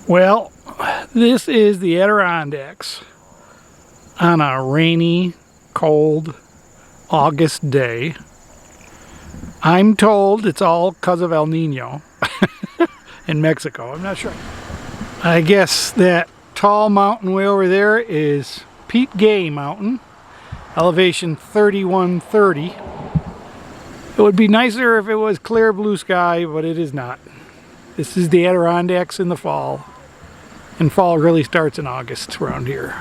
Well, this is the Adirondacks on a rainy, cold August day. I'm told it's all because of El Nino in Mexico. I'm not sure. I guess that tall mountain way over there is Pete Gay Mountain, elevation 3130. It would be nicer if it was clear blue sky, but it is not. This is the Adirondacks in the fall, and fall really starts in August around here.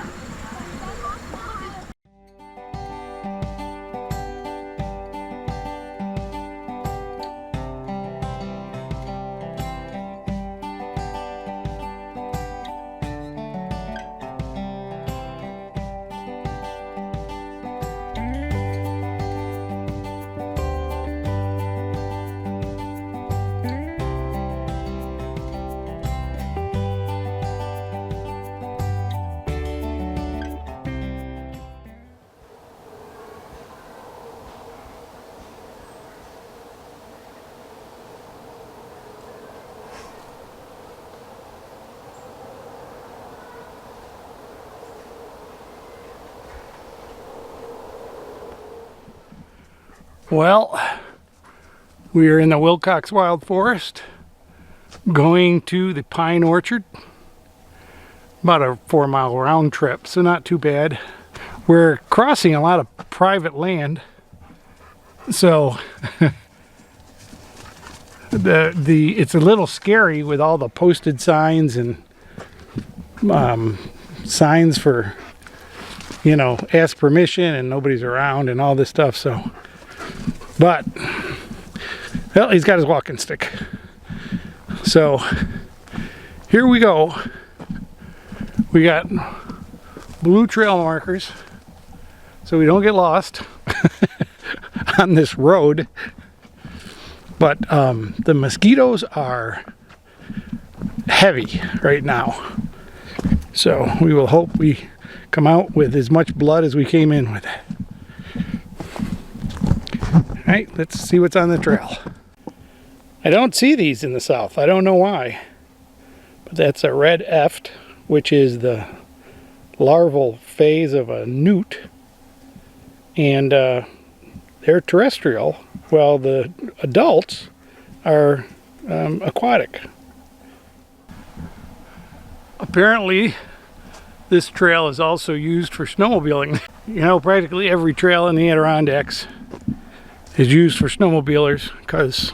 Well, we are in the Wilcox Wild Forest, going to the Pine Orchard. About a 4-mile round trip, so not too bad. We're crossing a lot of private land, so it's a little scary with all the posted signs and signs for, you know, ask permission and nobody's around and all this stuff. So, but well, he's got his walking stick. So here we go. We got blue trail markers so we don't get lost on this road. But the mosquitoes are heavy right now. So we will hope we come out with as much blood as we came in with. Alright, let's see what's on the trail. I don't see these in the south. I don't know why. But that's a red eft, which is the larval phase of a newt. And they're terrestrial, while the adults are aquatic. Apparently, this trail is also used for snowmobiling. You know, practically every trail in the Adirondacks is used for snowmobilers because,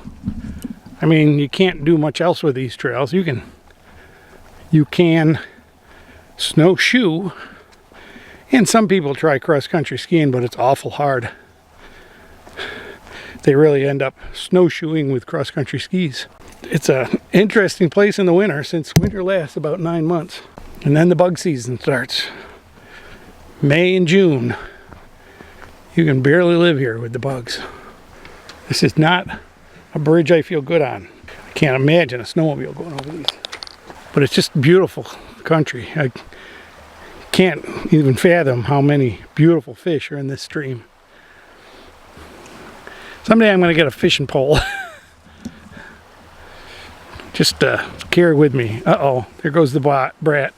I mean, you can't do much else with these trails. You can snowshoe, and some people try cross-country skiing, but it's awful hard. They really end up snowshoeing with cross-country skis. It's an interesting place in the winter, since winter lasts about 9 months. And then the bug season starts. May and June. You can barely live here with the bugs. This is not a bridge I feel good on. I can't imagine a snowmobile going over these. But it's just beautiful country. I can't even fathom how many beautiful fish are in this stream. Someday I'm going to get a fishing pole. Just carry with me. Uh-oh, there goes the brat.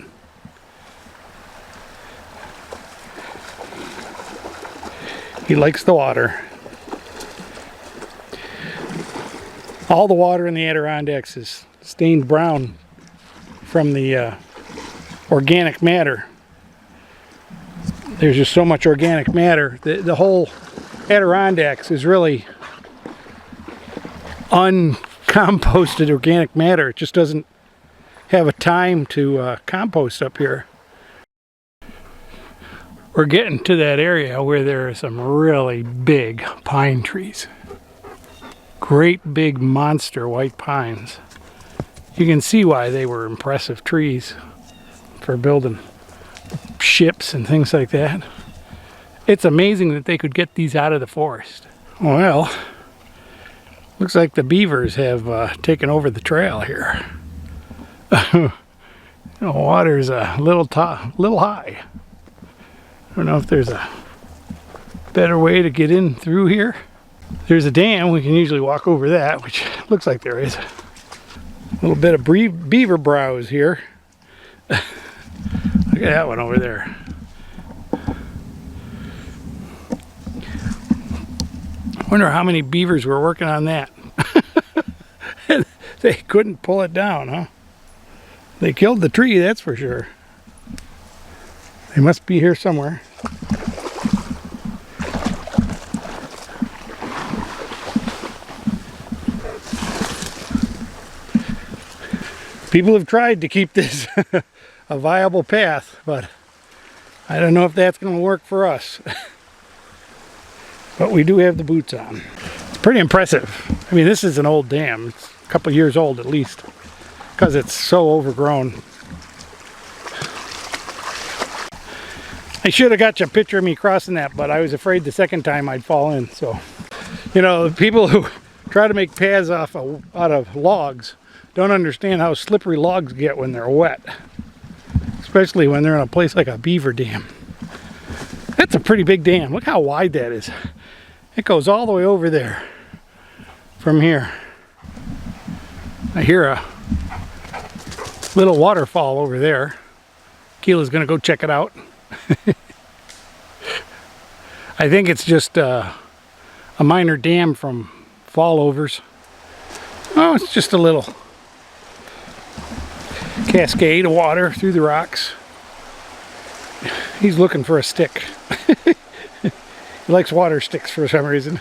He likes the water. All the water in the Adirondacks is stained brown from the organic matter. There's just so much organic matter. The whole Adirondacks is really uncomposted organic matter. It just doesn't have a time to compost up here. We're getting to that area where there are some really big pine trees. Great big monster white pines. You can see why they were impressive trees for building ships and things like that. It's amazing that they could get these out of the forest. Well, looks like the beavers have taken over the trail here. The water's a little high. I don't know if there's a better way to get in through here. There's a dam. We can usually walk over that, which looks like there is. A little bit of beaver browse here. Look at that one over there. Wonder how many beavers were working on that. They couldn't pull it down, huh? They killed the tree, that's for sure. They must be here somewhere. People have tried to keep this a viable path, but I don't know if that's going to work for us. But we do have the boots on. It's pretty impressive. I mean, this is an old dam. It's a couple years old at least, because it's so overgrown. I should have got you a picture of me crossing that, but I was afraid the second time I'd fall in. So, you know, the people who try to make paths out of logs don't understand how slippery logs get when they're wet, especially when they're in a place like a beaver dam. That's a pretty big dam. Look how wide that is. It goes all the way over there from here. I hear a little waterfall over there. Keela's gonna go check it out. I think it's just a minor dam from fallovers. Oh, it's just a little cascade of water through the rocks. He's looking for a stick. He likes water sticks for some reason.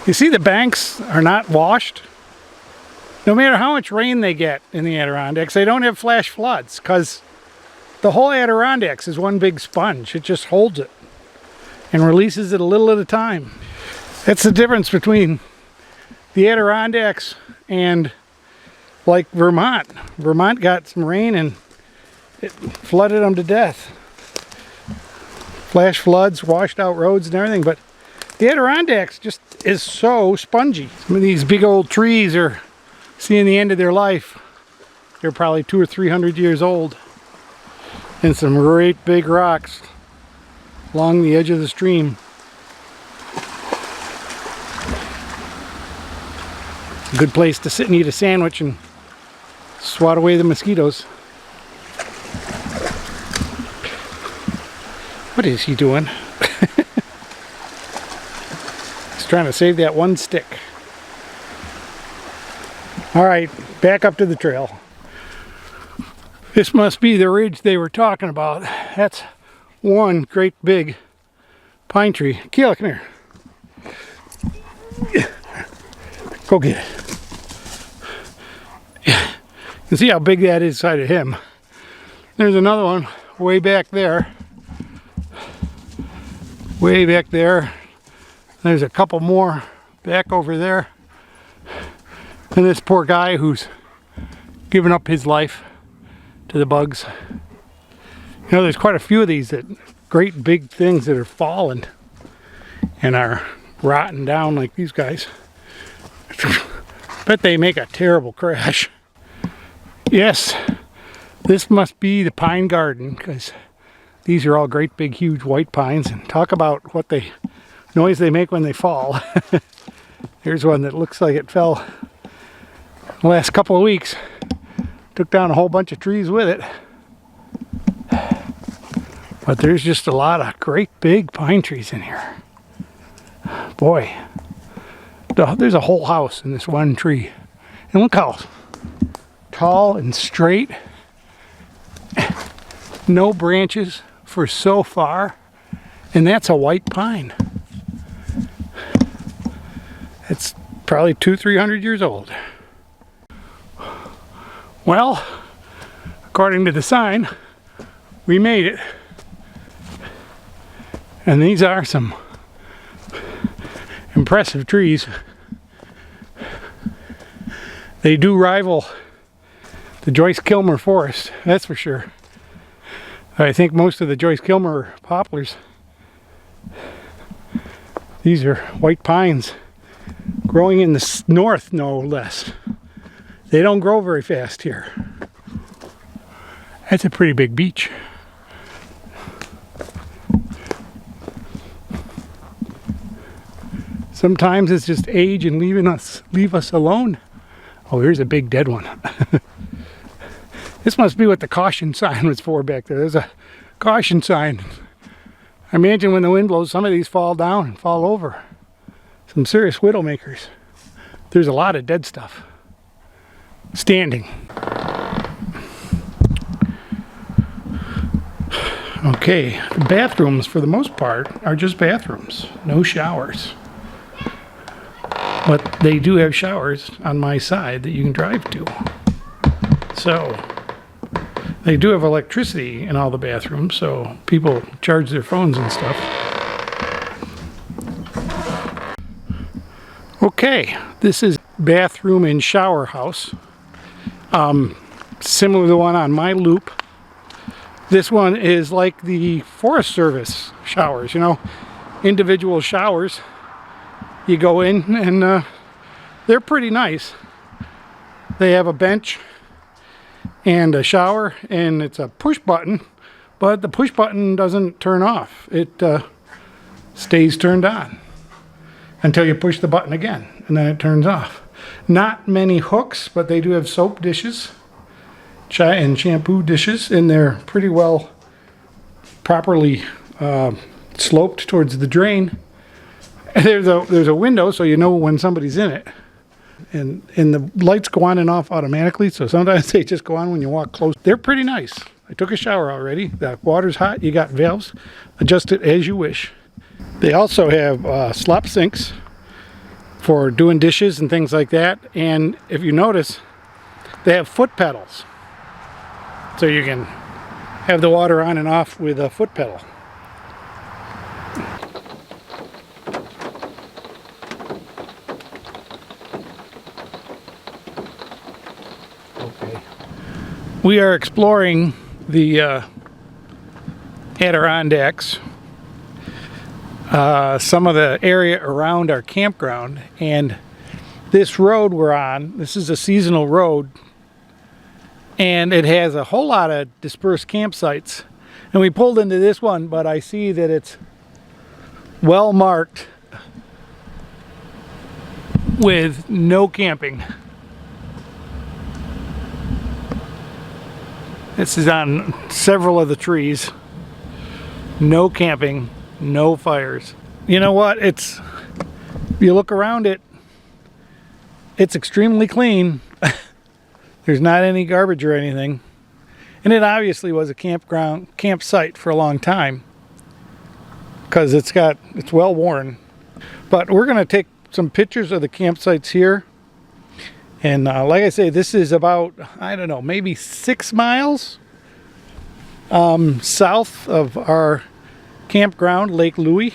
You see, the banks are not washed. No matter how much rain they get in the Adirondacks, they don't have flash floods because the whole Adirondacks is one big sponge. It just holds it and releases it a little at a time. That's the difference between the Adirondacks and like Vermont. Vermont got some rain and it flooded them to death. Flash floods, washed out roads and everything, but the Adirondacks just is so spongy. Some of these big old trees are seeing the end of their life. They're probably 200 or 300 years old. And some great big rocks along the edge of the stream. A good place to sit and eat a sandwich and swat away the mosquitoes. What is he doing? He's trying to save that one stick. Alright, back up to the trail. This must be the ridge they were talking about. That's one great big pine tree. Keela, come here. Go get it. You can see how big that is inside of him. There's another one way back there. Way back there. There's a couple more back over there. And this poor guy who's given up his life to the bugs. You know, there's quite a few of these great big things that are falling and are rotting down like these guys. Bet they make a terrible crash. Yes, this must be the pine garden because these are all great big huge white pines, and talk about what noise they make when they fall. Here's one that looks like it fell the last couple of weeks. Took down a whole bunch of trees with it. But there's just a lot of great big pine trees in here. Boy, there's a whole house in this one tree. And look how tall and straight. No branches for so far. And that's a white pine. It's probably 200-300 years old. Well, according to the sign, we made it. And these are some impressive trees. They do rival the Joyce Kilmer forest, that's for sure. I think most of the Joyce Kilmer poplars, these are white pines growing in the north, no less. They don't grow very fast here. That's a pretty big beach. Sometimes it's just age and leave us alone. Oh, here's a big dead one. This must be what the caution sign was for back there. There's a caution sign. I imagine when the wind blows, some of these fall down and fall over. Some serious widow makers. There's a lot of dead stuff. Standing. Okay, the bathrooms for the most part are just bathrooms, no showers. But they do have showers on my side that you can drive to. So, they do have electricity in all the bathrooms, so people charge their phones and stuff. Okay, this is bathroom and shower house. Similar to the one on my loop. This one is like the Forest Service showers, you know, individual showers. You go in and they're pretty nice. They have a bench and a shower, and it's a push button, but the push button doesn't turn off. It stays turned on until you push the button again, and then it turns off. Not many hooks, but they do have soap dishes and shampoo dishes, and they're pretty well properly sloped towards the drain. And there's a window, so you know when somebody's in it. And the lights go on and off automatically, so sometimes they just go on when you walk close. They're pretty nice. I took a shower already. The water's hot. You got valves. Adjust it as you wish. They also have slop sinks for doing dishes and things like that. And if you notice, they have foot pedals. So you can have the water on and off with a foot pedal. We are exploring the Adirondacks, some of the area around our campground, and this road we're on, this is a seasonal road, and it has a whole lot of dispersed campsites. And we pulled into this one, but I see that it's well marked with no camping. This is on several of the trees. No camping, no fires. You know what? If you look around it, it's extremely clean. There's not any garbage or anything. And it obviously was a campsite for a long time, because it's well worn. But we're gonna take some pictures of the campsites here. And like I say, this is about, I don't know, maybe 6 miles south of our campground, Lake Louie.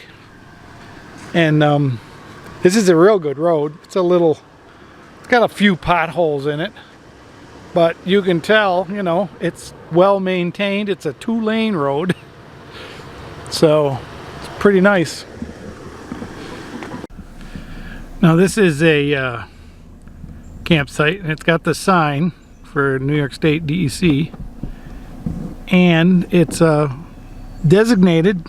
And this is a real good road. It's got a few potholes in it. But you can tell, you know, it's well maintained. It's a 2-lane road. So, it's pretty nice. Now this is a campsite, and it's got the sign for New York State DEC, and it's designated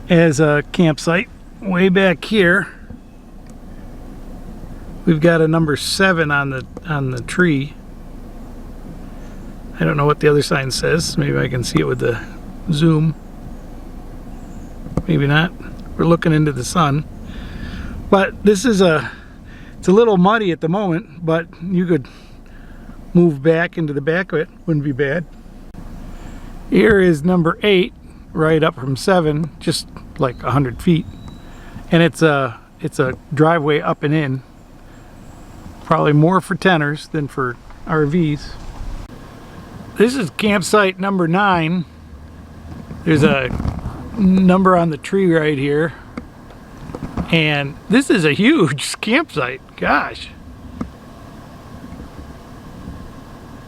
as a campsite. Way back here we've got a number 7 on the tree. I don't know what the other sign says. Maybe I can see it with the zoom. Maybe not. We're looking into the sun. But this is it's a little muddy at the moment, but you could move back into the back of it. Wouldn't be bad. Here is number 8, right up from 7, just like 100 feet. And it's a driveway up and in. Probably more for tenors than for RVs. This is campsite number 9. There's a number on the tree right here. And this is a huge campsite. Gosh.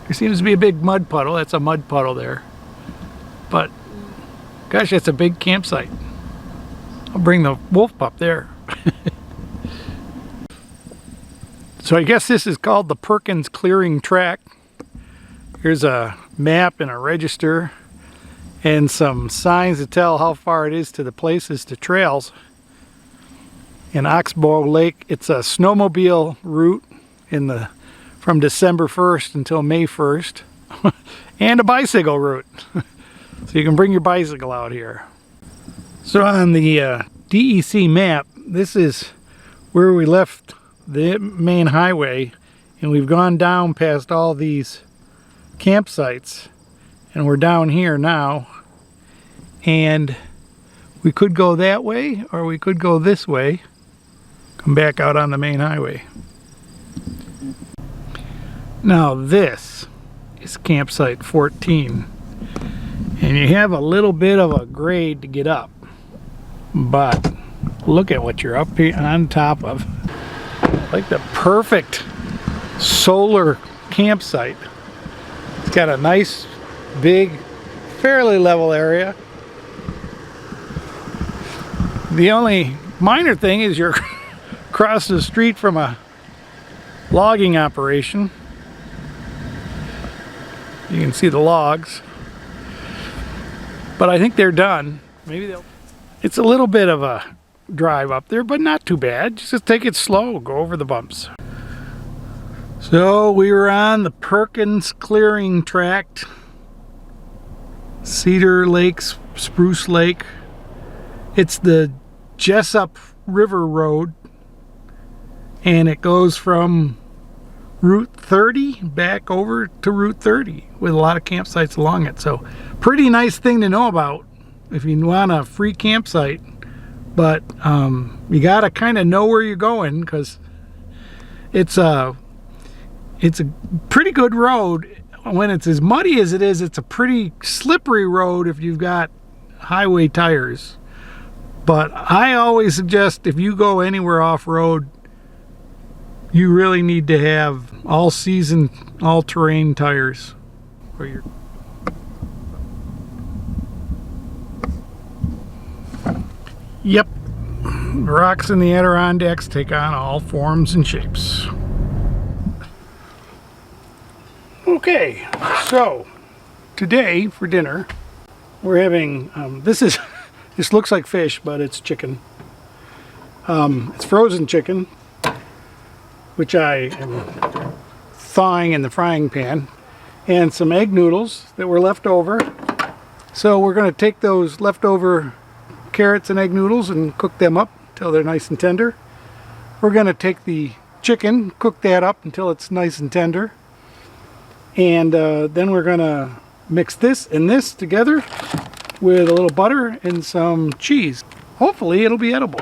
There seems to be a big mud puddle. That's a mud puddle there. But, gosh, that's a big campsite. I'll bring the wolf pup there. So I guess this is called the Perkins Clearing Tract. Here's a map and a register and some signs to tell how far it is to the places, to trails. In Oxbow Lake, it's a snowmobile route from December 1st until May 1st. and a bicycle route. So you can bring your bicycle out here. So on the DEC map, this is where we left the main highway, and we've gone down past all these campsites, and we're down here now, and we could go that way or we could go this way, come back out on the main highway. Now this is campsite 14, and you have a little bit of a grade to get up, but look at what you're up here on top of. Like the perfect solar campsite. It's got a nice big fairly level area. The only minor thing is you're across the street from a logging operation. You can see the logs, but I think they're done. Maybe they'll. It's a little bit of a drive up there, but not too bad. Just take it slow, go over the bumps. So we were on the Perkins clearing tract, Cedar Lakes, Spruce Lake. It's the Jessup River Road, and it goes from Route 30 back over to Route 30 with a lot of campsites along it. So pretty nice thing to know about if you want a free campsite, but you gotta kind of know where you're going, because it's a pretty good road. When it's as muddy as it is, it's a pretty slippery road if you've got highway tires. But I always suggest if you go anywhere off-road, you really need to have all-season, all-terrain tires. Yep, the rocks in the Adirondacks take on all forms and shapes. Okay, so today for dinner we're having this looks like fish, but it's chicken. It's frozen chicken, which I am thawing in the frying pan, and some egg noodles that were left over. So we're going to take those leftover carrots and egg noodles and cook them up until they're nice and tender. We're going to take the chicken, cook that up until it's nice and tender, and then we're going to mix this and this together with a little butter and some cheese. Hopefully it'll be edible.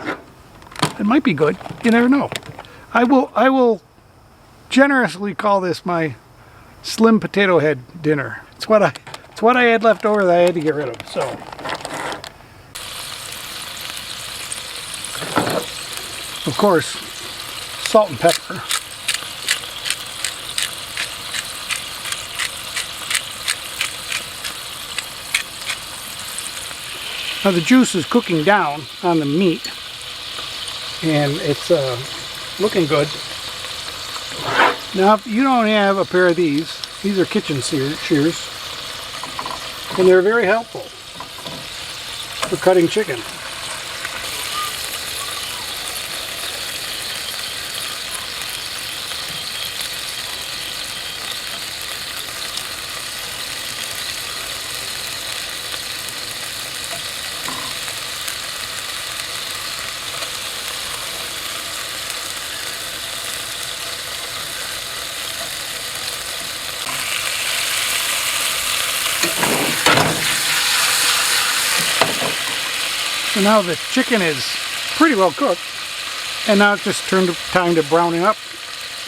It might be good. You never know. I will generously call this my slim potato head dinner. It's what I had left over that I had to get rid of. So of course, salt and pepper. Now the juice is cooking down on the meat, and it's looking good. Now if you don't have a pair of these are kitchen shears, and they're very helpful for cutting chicken. So now the chicken is pretty well cooked, and now it's just time to brown it up,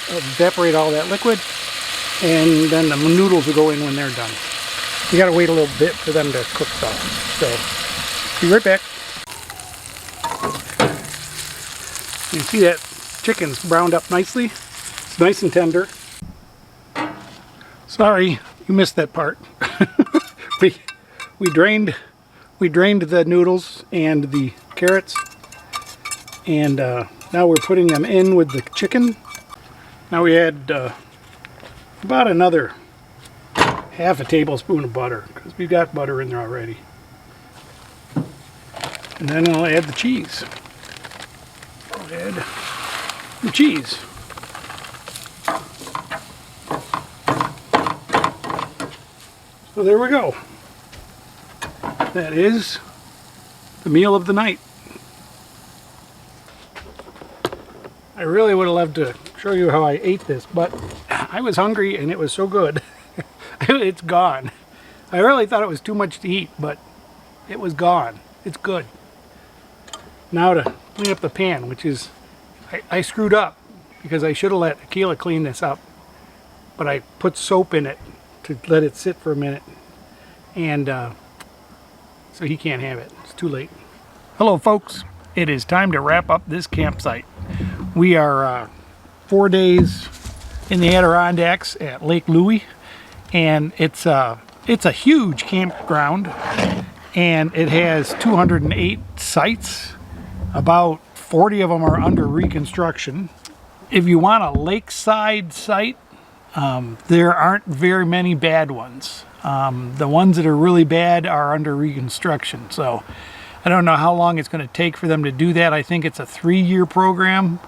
evaporate all that liquid, and then the noodles will go in when they're done. You gotta wait a little bit for them to cook though. So, be right back. You see that chicken's browned up nicely. It's nice and tender. Sorry, you missed that part. we drained the noodles and the carrots, and now we're putting them in with the chicken. Now we add about another half a tablespoon of butter, because we've got butter in there already. And then I'll add the cheese. I'll add the cheese. So there we go. That is the meal of the night. I really would have loved to show you how I ate this, but I was hungry and it was so good. It's gone. I really thought it was too much to eat, but it was gone. It's good. Now to clean up the pan, which is, I screwed up because I should have let Akila clean this up, but I put soap in it to let it sit for a minute, and so he can't have it. It's too late. Hello folks, it is time to wrap up this campsite. We are 4 days in the Adirondacks at Lake Louie, and it's a huge campground, and it has 208 sites. About 40 of them are under reconstruction. If you want a lakeside site, there aren't very many bad ones. The ones that are really bad are under reconstruction, so I don't know how long it's going to take for them to do that. I think it's a 3-year program,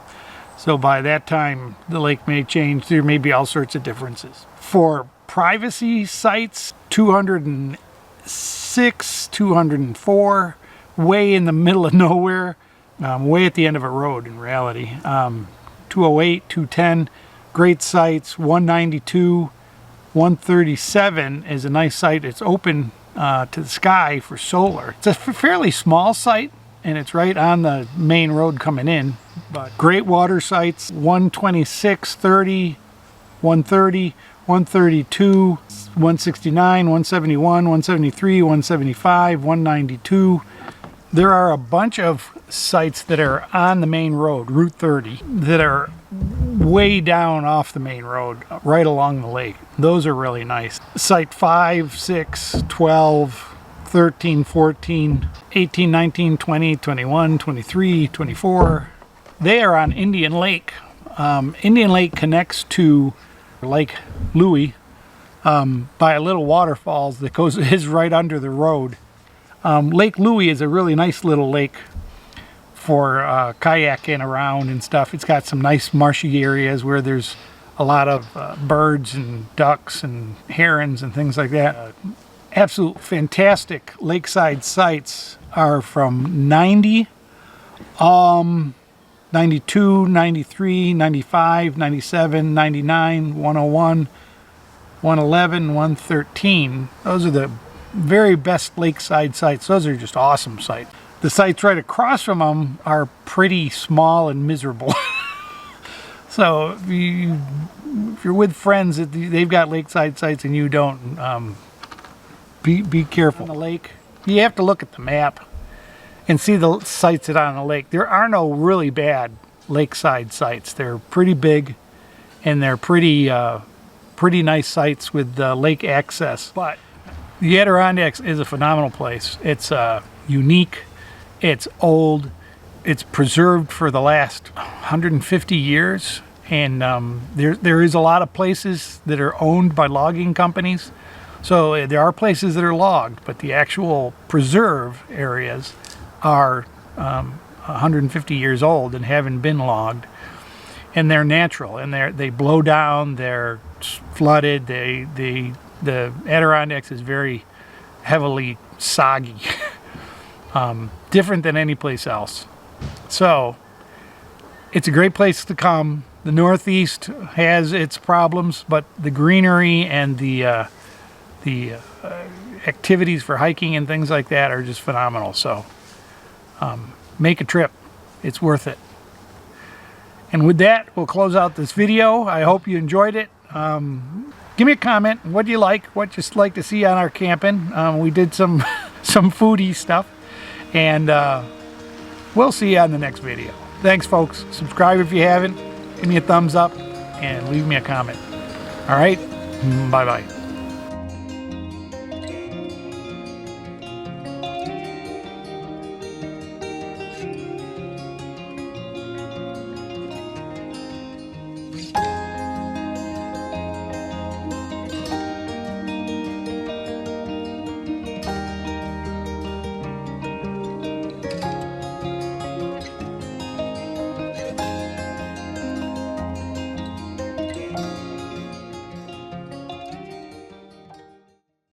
so by that time the lake may change. There may be all sorts of differences. For privacy sites, 206, 204, way in the middle of nowhere, way at the end of a road in reality. 208, 210, great sites. 192, 137 is a nice site. It's open to the sky for solar. It's a fairly small site, and it's right on the main road coming in, but great water sites. 126, 30, 130, 132, 169, 171, 173, 175, 192. There are a bunch of sites that are on the main road, Route 30, that are way down off the main road, right along the lake. Those are really nice. Site 5, 6, 12, 13, 14, 18, 19, 20, 21, 23, 24. They are on Indian Lake. Indian Lake connects to Lake Louie by a little waterfall that is right under the road. Lake Louie is a really nice little lake for kayaking around and stuff. It's got some nice marshy areas where there's a lot of birds and ducks and herons and things like that. Absolute fantastic lakeside sites are from 90, 92, 93, 95, 97, 99, 101, 111, 113. Those are the very best lakeside sites. Those are just awesome sites. The sites right across from them are pretty small and miserable. So if you're with friends that they've got lakeside sites and you don't, be careful. On the lake, you have to look at the map and see the sites that are on the lake. There are no really bad lakeside sites. They're pretty big, and they're pretty nice sites with lake access. But the Adirondacks is a phenomenal place. It's unique, it's old, it's preserved for the last 150 years, and there is a lot of places that are owned by logging companies. So there are places that are logged, but the actual preserve areas are 150 years old and haven't been logged, and they're natural, and they blow down, they're flooded, the Adirondacks is very heavily soggy, different than any place else. So it's a great place to come. The Northeast has its problems, but the greenery and the activities for hiking and things like that are just phenomenal. So make a trip. It's worth it. And with that, we'll close out this video. I hope you enjoyed it. Give me a comment. What do you like? What you like to see on our camping? We did some foodie stuff, and we'll see you on the next video. Thanks, folks. Subscribe if you haven't. Give me a thumbs up and leave me a comment. All right. Bye-bye.